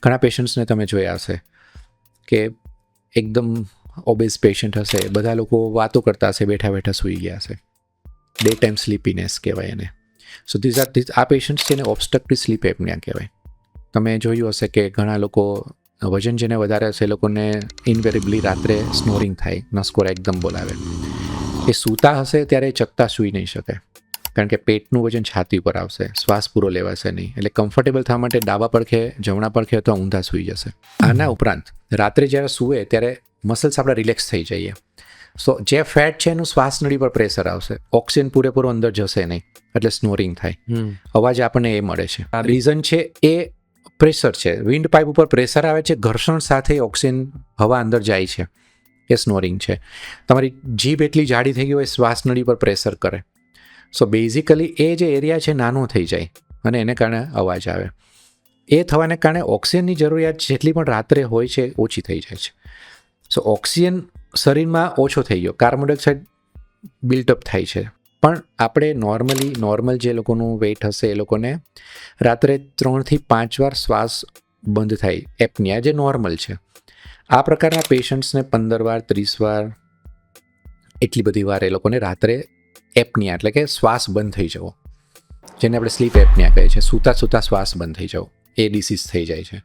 ઘણા પેશન્ટ્સને તમે જોયા હશે કે એકદમ ઓબેસ પેશન્ટ હશે, બધા લોકો વાતો કરતા હશે, બેઠા બેઠા સૂઈ ગયા હશે. ડે ટાઈમ સ્લીપીનેસ કહેવાય એને. સો આ પેશન્ટ્સ છે એને ઓબ્સ્ટ્રક્ટિવ સ્લીપ એપનિયા કહેવાય. તમે જોયું હશે કે ઘણા લોકો વજન જેને વધારે હશે એ લોકોને ઇનવેરેબલી રાત્રે સ્નોરિંગ થાય, નસકોરા એકદમ બોલાવે. એ સૂતા હશે ત્યારે ચકતા સૂઈ નહીં શકે, કારણ કે પેટનું વજન છાતી ઉપર આવશે, શ્વાસ પૂરો લેવાશે નહીં. એટલે કમ્ફર્ટેબલ થવા માટે ડાબા પડખે, જમણા પડખે અથવા ઊંધા સૂઈ જશે. આના ઉપરાંત રાત્રે જ્યારે સૂવે ત્યારે મસલ્સ આપણે રિલેક્સ થઈ જઈએ. સો જે ફેટ છે એનું શ્વાસ નળી પર પ્રેશર આવશે, ઓક્સિજન પૂરેપૂરો અંદર જશે નહીં, એટલે સ્નોરિંગ થાય. અવાજ આપણને એ મળે છે. રીઝન છે એ પ્રેશર છે, વિન્ડ પાઇપ ઉપર પ્રેશર આવે છે, ઘર્ષણ સાથે ઓક્સિજન હવા અંદર જાય છે, એ સ્નોરિંગ છે. તમારી જીભ એટલી જાડી થઈ ગઈ હોય, શ્વાસ નળી પર પ્રેશર કરે. સો બેઝિકલી એ જે એરિયા છે નાનો થઈ જાય અને એને કારણે અવાજ આવે. એ થવાને કારણે ઓક્સિજનની જરૂરિયાત જેટલી પણ રાત્રે હોય છે ઓછી થઈ જાય છે. સો ઓક્સિજન શરીરમાં ઓછો થઈ ગયો, કાર્બન ડાયોક્સાઇડ બિલ્ટઅપ થાય છે. પણ આપણે નોર્મલ જે લોકોનું વેઇટ હશે એ લોકોને રાત્રે 3 થી 5 વાર શ્વાસ બંધ થાય, એપનિયા, જે નોર્મલ છે. આ પ્રકારના પેશન્ટ્સને 15 વાર 30 વાર એટલી બધી વાર એ લોકોને રાત્રે એપનિયા એટલે કે શ્વાસ બંધ થઈ જવો, જેને આપણે સ્લીપ એપનિયા કહીએ છીએ, સૂતા શ્વાસ બંધ થઈ જવો, એ ડિસીઝ થઈ જાય છે.